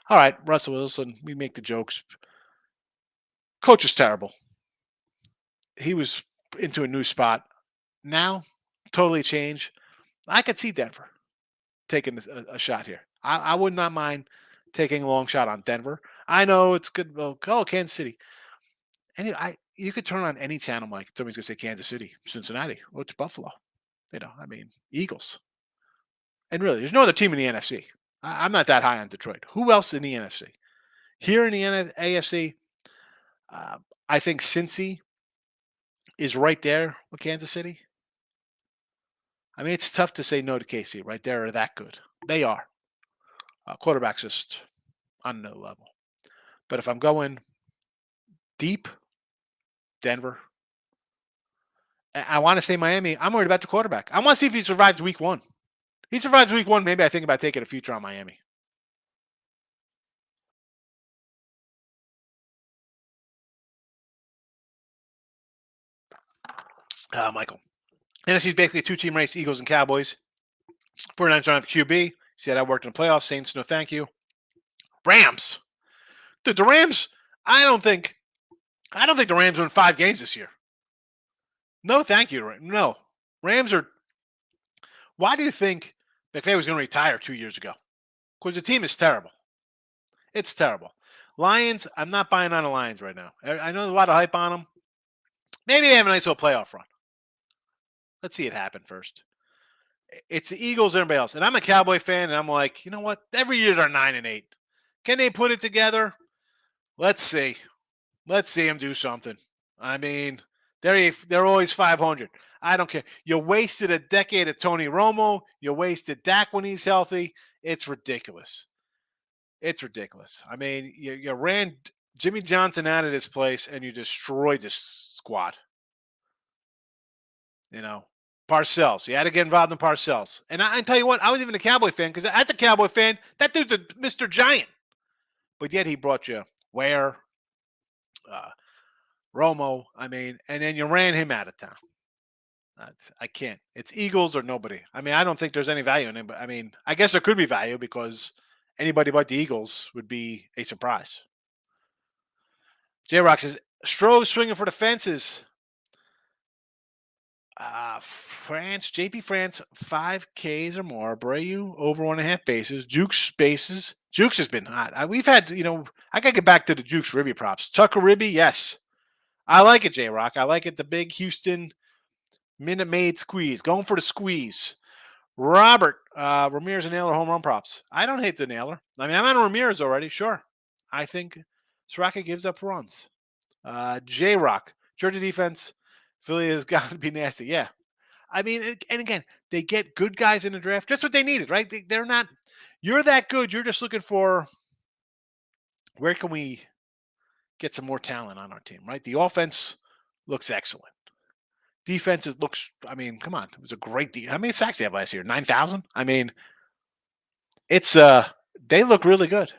all right, Russell Wilson, we make the jokes. Coach is terrible. He was into a new spot. Now, totally changed. I could see Denver taking a shot here. I would not mind taking a long shot on Denver. I know it's good. Well, Kansas City. Anyway, you could turn on any channel, Mike. Somebody's gonna say Kansas City, Cincinnati, or it's Buffalo. Eagles. And really, there's no other team in the NFC. I'm not that high on Detroit. Who else in the NFC? Here in the AFC, I think Cincy is right there with Kansas City. I mean, it's tough to say no to KC, right? They're that good. They are. Quarterback's just on another level. But if I'm going deep, Denver. I want to say Miami. I'm worried about the quarterback. I want to see if he survives week 1. He survives week 1. Maybe I think about taking a future on Miami. Michael. NFC is basically a 2-team race, Eagles and Cowboys. 49ers don't have QB. See how that worked in the playoffs. Saints, no thank you. Rams. Dude, the Rams, I don't think the Rams win 5 games this year. No, thank you. No. Rams are. Why do you think McVay was going to retire 2 years ago? Because the team is terrible. It's terrible. Lions, I'm not buying on the Lions right now. I know there's a lot of hype on them. Maybe they have a nice little playoff run. Let's see it happen first. It's the Eagles and everybody else. And I'm a Cowboy fan, and I'm like, you know what? Every year they're 9-8. Can they put it together? Let's see. Let's see them do something. I mean, they're always 500. I don't care. You wasted a decade of Tony Romo. You wasted Dak when he's healthy. It's ridiculous. It's ridiculous. I mean, you ran Jimmy Johnson out of this place, and you destroyed this squad. You know, Parcells. You had to get involved in Parcells. And I tell you what, I was even a Cowboy fan because as a Cowboy fan, that dude's a Mr. Giant. But yet he brought you Ware, uh, Romo. I mean, and then you ran him out of town. I can't. It's Eagles or nobody. I mean, I don't think there's any value in it. But I mean, I guess there could be value because anybody but the Eagles would be a surprise. J Rock says, Stroh swinging for the fences. France, JP France, 5Ks or more. Abreu, over 1.5 bases. Jukes, bases. Jukes has been hot. We've had, I got to get back to the Jukes Ribby props. Tucker Ribby, yes. I like it, J Rock. I like it. The big Houston Minute Maid squeeze. Going for the squeeze. Robert, Ramirez and Naylor home run props. I don't hate the Naylor. I mean, I'm on Ramirez already, sure. I think Soraka gives up runs. J Rock, Georgia defense. Philly has got to be nasty. Yeah. I mean, and again, they get good guys in the draft. Just what they needed, right? They're not, you're that good. You're just looking for where can we get some more talent on our team, right? The offense looks excellent. Defense looks, I mean, come on. It was a great How many sacks did they have last year? 9,000? I mean, it's, they look really good.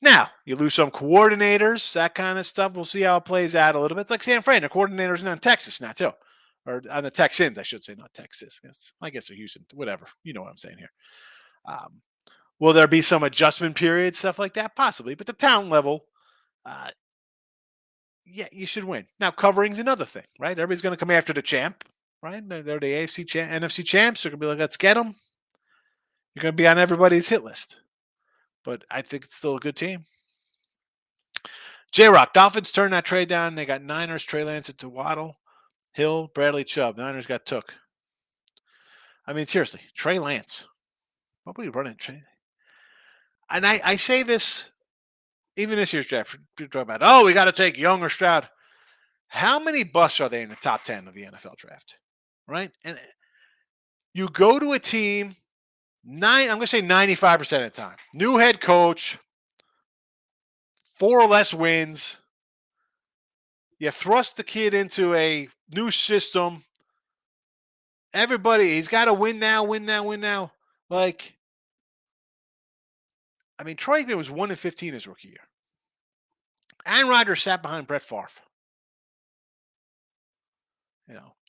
Now, you lose some coordinators, that kind of stuff. We'll see how it plays out a little bit. It's like San Fran, the coordinators in Texas now, too. Or on the Texans, I should say, not Texas. I guess they're Houston, whatever. You know what I'm saying here. Will there be some adjustment period, stuff like that? Possibly. But the talent level, yeah, you should win. Now, covering's another thing, right? Everybody's going to come after the champ, right? They're the AFC NFC champs. They're going to be like, let's get them. You're going to be on everybody's hit list. But I think it's still a good team. J-Rock, Dolphins turned that trade down. They got Niners, Trey Lance to Waddle, Hill, Bradley Chubb. Niners got took. I mean, seriously, Trey Lance. What were you running, Trey? And I say this, even this year's draft, people talk about, oh, we got to take Young or Stroud. How many busts are there in the top 10 of the NFL draft? Right? And you go to a team, I'm going to say 95% of the time. New head coach, 4 or less wins. You thrust the kid into a new system. Everybody, he's got to win now, win now, win now. Like, I mean, Troy Aikman was 1-15 his rookie year. Aaron Rodgers sat behind Brett Favre.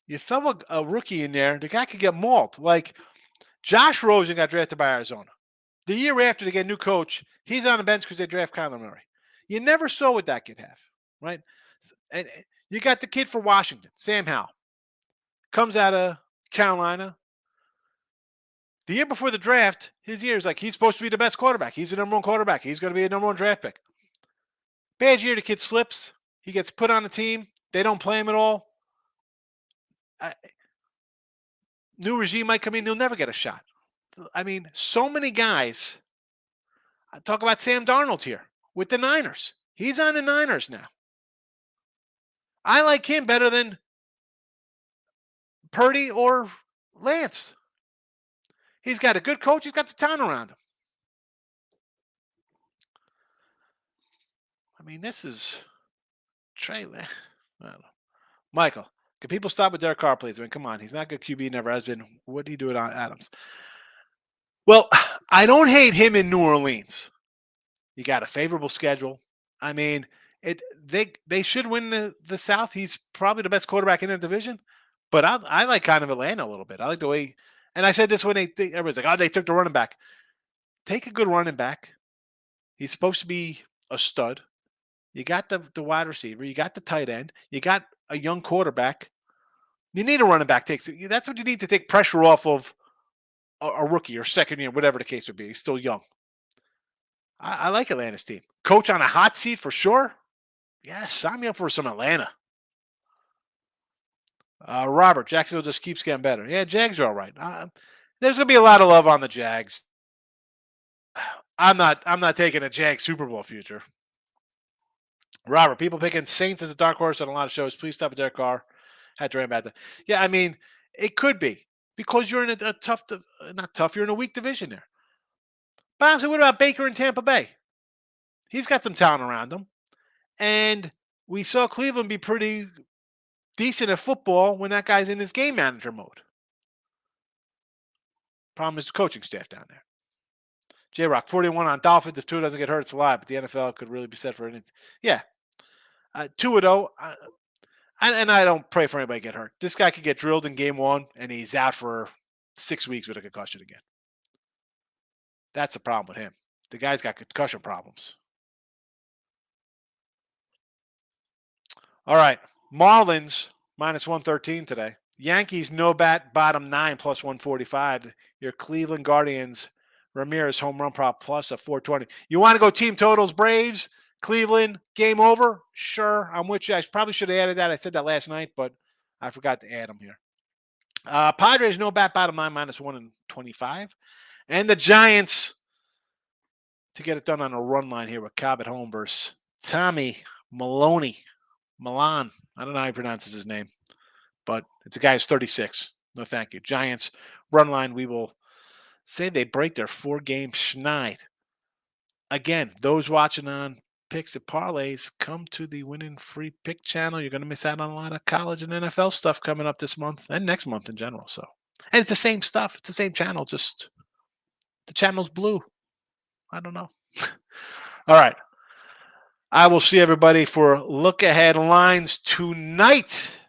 You throw a rookie in there, the guy could get mauled. Like, Josh Rosen got drafted by Arizona. The year after they get a new coach, he's on the bench because they draft Kyler Murray. You never saw what that kid have, right? And you got the kid for Washington, Sam Howell. Comes out of Carolina. The year before the draft, his year is like he's supposed to be the best quarterback. He's the number 1 quarterback. He's going to be a number 1 draft pick. Bad year, the kid slips. He gets put on the team. They don't play him at all. New regime might come in. He'll never get a shot. I mean, so many guys. I talk about Sam Darnold here with the Niners. He's on the Niners now. I like him better than Purdy or Lance. He's got a good coach. He's got the talent around him. I mean, this is Trey. I don't know. Michael, can people stop with Derek Carr, please? I mean, come on. He's not good QB. Never has been. What do you do on Adams? Well, I don't hate him in New Orleans. You got a favorable schedule. I mean, they should win the South. He's probably the best quarterback in the division. But I like kind of Atlanta a little bit. I like the way, and I said this when everybody's like, oh, they took the running back. Take a good running back. He's supposed to be a stud. You got the wide receiver. You got the tight end. You got a young quarterback. You need a running back. That's what you need to take pressure off of a rookie or second year, whatever the case would be. He's still young. I like Atlanta's team. Coach on a hot seat for sure. Yes, sign me up for some Atlanta. Robert, Jacksonville just keeps getting better. Yeah, Jags are all right. There's going to be a lot of love on the Jags. I'm not taking a Jags Super Bowl future. Robert, people picking Saints as a dark horse on a lot of shows. Please stop with Derek Carr. Had to rant about that. Yeah, I mean, it could be because you're in a tough, not tough, you're in a weak division there. But honestly, what about Baker in Tampa Bay? He's got some talent around him. And we saw Cleveland be pretty decent at football when that guy's in his game manager mode. Problem is the coaching staff down there. J-Rock, 41 on Dolphins. If Tua doesn't get hurt, it's a lie, but the NFL could really be set for anything. Yeah. Tua, though, and I don't pray for anybody to get hurt. This guy could get drilled in game one, and he's out for 6 weeks with a concussion again. That's the problem with him. The guy's got concussion problems. All right. Marlins, minus 113 today. Yankees, no bat, bottom 9, plus 145. Your Cleveland Guardians, Ramirez, home run prop, plus a 420. You want to go team totals, Braves, Cleveland, game over? Sure, I'm with you. I probably should have added that. I said that last night, but I forgot to add them here. Padres, no bat, bottom 9, minus 125. And the Giants, to get it done on a run line here with Cobb at home versus Tommy Milan. I don't know how he pronounces his name, but it's a guy who's 36. No, thank you. Giants, run line, we will say they break their 4-game schneid. Again, those watching on Picks and Parlays, come to the Winning Free Pick channel. You're going to miss out on a lot of college and NFL stuff coming up this month and next month in general. So, and it's the same stuff. It's the same channel, just the channel's blue. I don't know. All right. I will see everybody for look ahead lines tonight